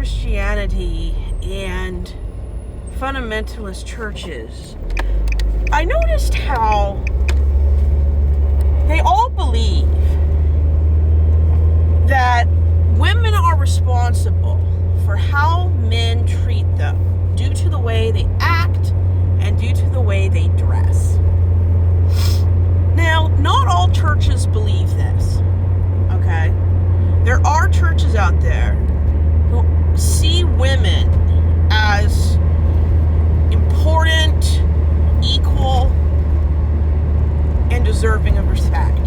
Christianity and fundamentalist churches, I noticed how they all believe that women are responsible for how men treat them due to the way they act and due to the way they dress. Now, not all churches believe this, okay? There are churches out there who see women as important, equal, and deserving of respect.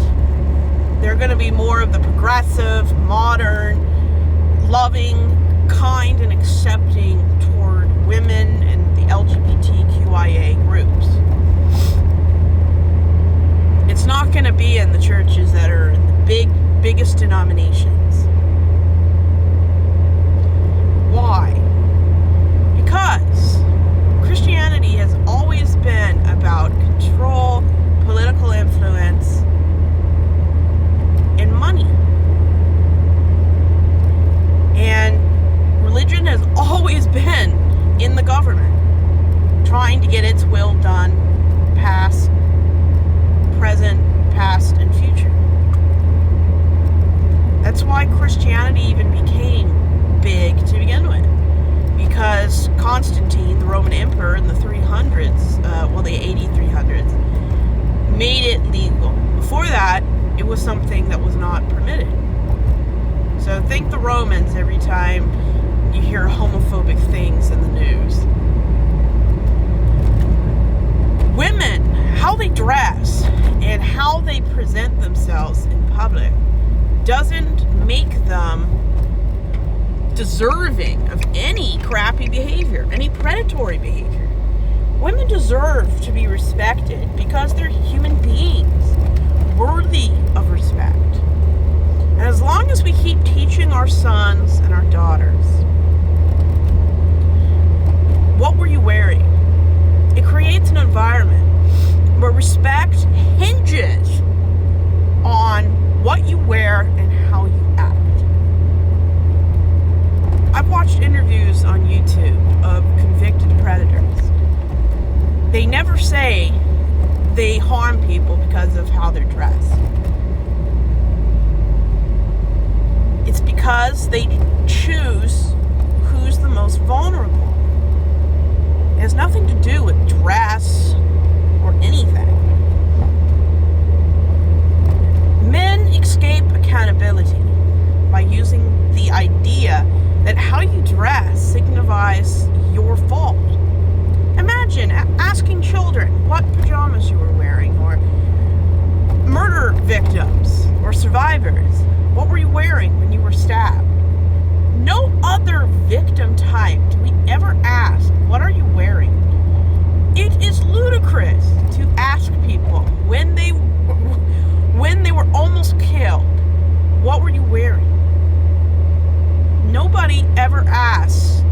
They're going to be more of the progressive, modern, loving, kind, and accepting toward women and the LGBTQIA groups. It's not going to be in the churches that are in the biggest denominations. Why? Because Christianity has always been about control, political influence, and money. And religion has always been in the government, trying to get its will done, past, present, past, and future. That's why Christianity even became big to begin with. Because Constantine, the Roman emperor in the 300s, the AD 300s, made it legal. Before that, it was something that was not permitted. So think the Romans every time you hear homophobic things in the news. Women, how they dress and how they present themselves in public doesn't make them deserving of any crappy behavior, any predatory behavior. Women deserve to be respected because they're human beings, worthy of respect. And as long as we keep teaching our sons and our daughters, what were you wearing? It creates an environment where respect hinges on what you wear and how you act. I've watched interviews on YouTube of convicted predators. They never say they harm people because of how they're dressed. It's because they choose who's the most vulnerable. It has nothing to do with dress or anything. Men escape accountability by using the idea that how you dress signifies your fault. Imagine asking children what pajamas you were wearing, or murder victims or survivors, what were you wearing when you were stabbed? No other victim type do we ever ask, what are you wearing? It is ludicrous to ask people when they were almost killed, what were you wearing? Nobody ever asks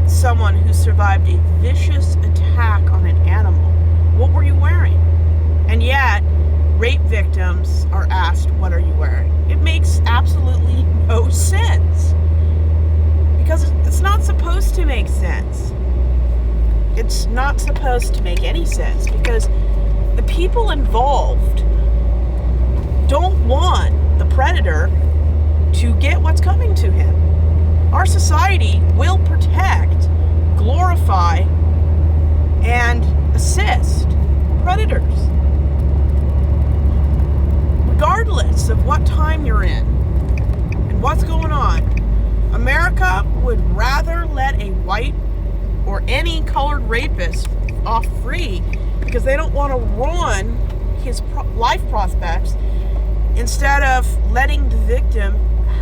someone who survived a vicious attack on an animal, what were you wearing? And yet, rape victims are asked, what are you wearing? It makes absolutely no sense. Because it's not supposed to make sense. It's not supposed to make any sense because the people involved don't want the predator to get what's coming to him. Our society will protect, glorify, and assist predators. Regardless of what time you're in and what's going on, America would rather let a white or any colored rapist off free because they don't want to ruin his life prospects instead of letting the victim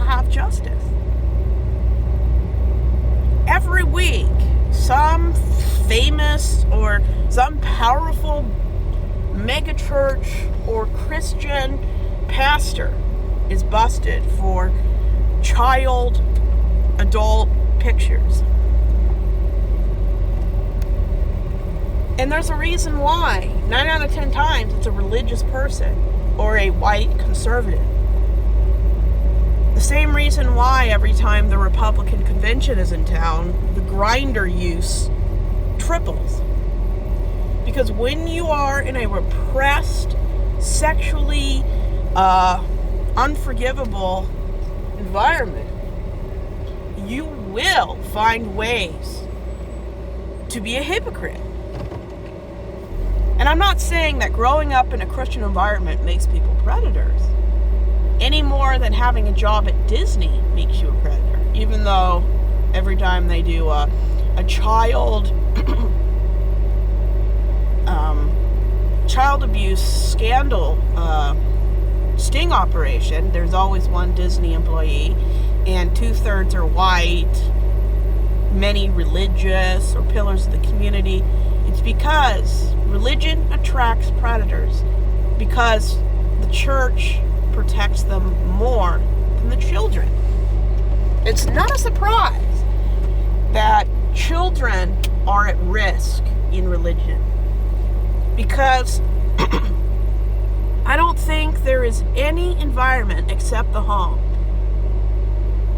have justice. Every week, some famous or some powerful megachurch or Christian pastor is busted for child adult pictures. And there's a reason why. 9 out of 10 times it's a religious person or a white conservative. The same reason why every time the Republican convention is in town, the grinder use triples. Because when you are in a repressed, sexually unforgivable environment, you will find ways to be a hypocrite. And I'm not saying that growing up in a Christian environment makes people predators, any more than having a job at Disney makes you a predator, even though every time they do a child abuse scandal sting operation, there's always one Disney employee, and 2/3 are white, many religious or pillars of the community. It's because religion attracts predators, because the church protects them more than the children. It's not a surprise that children are at risk in religion, because I don't think there is any environment except the home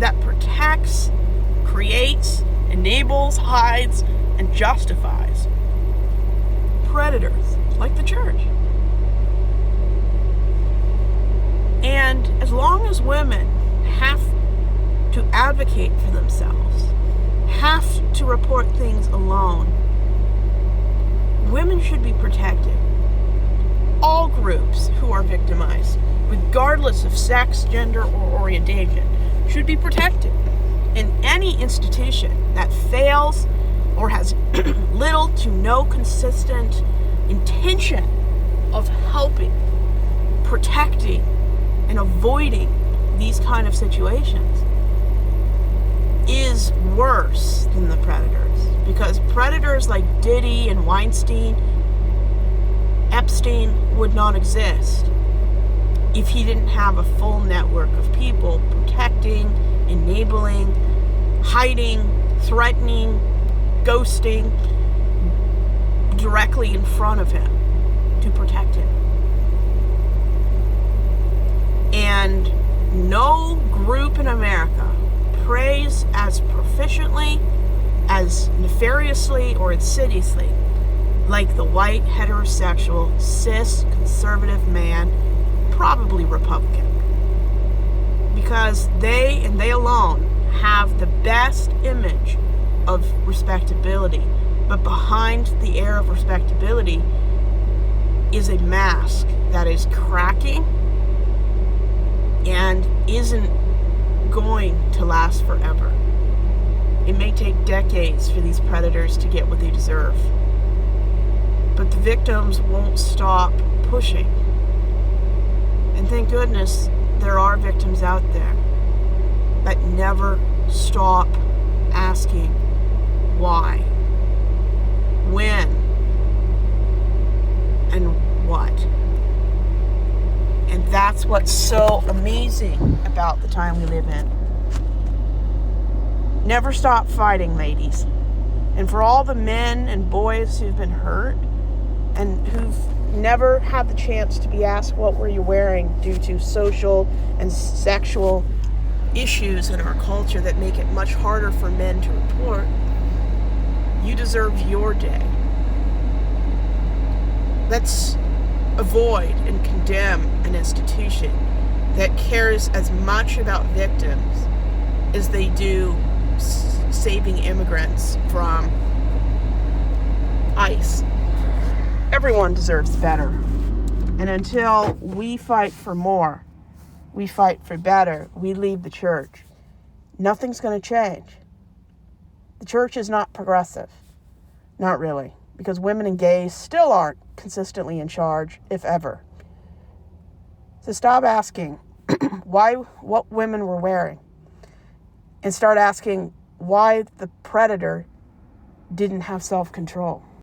that protects, creates, enables, hides, and justifies predators like the church. And as long as women have to advocate for themselves, have to report things alone, women should be protected. All groups who are victimized, regardless of sex, gender, or orientation, should be protected. And any institution that fails or has little to no consistent intention of helping, protecting, and avoiding these kind of situations is worse than the predators. Because predators like Diddy and Weinstein, Epstein would not exist if he didn't have a full network of people protecting, enabling, hiding, threatening, ghosting directly in front of him to protect him. And no group in America prays as proficiently, as nefariously, or insidiously like the white, heterosexual, cis, conservative man, probably Republican. Because they, and they alone, have the best image of respectability. But behind the air of respectability is a mask that is cracking and isn't going to last forever. It may take decades for these predators to get what they deserve. But the victims won't stop pushing. And thank goodness there are victims out there that never stop asking why, when, and what. And that's what's so amazing about the time we live in. Never stop fighting, ladies. And for all the men and boys who've been hurt and who've never had the chance to be asked what were you wearing due to social and sexual issues in our culture that make it much harder for men to report, you deserve your day. Let's avoid and condemn an institution that cares as much about victims as they do saving immigrants from ICE. Everyone deserves better. And until we fight for more, we fight for better, we leave the church, nothing's going to change. The church is not progressive. Not really. Because women and gays still aren't consistently in charge, if ever. So stop asking what women were wearing. And start asking why the predator didn't have self-control.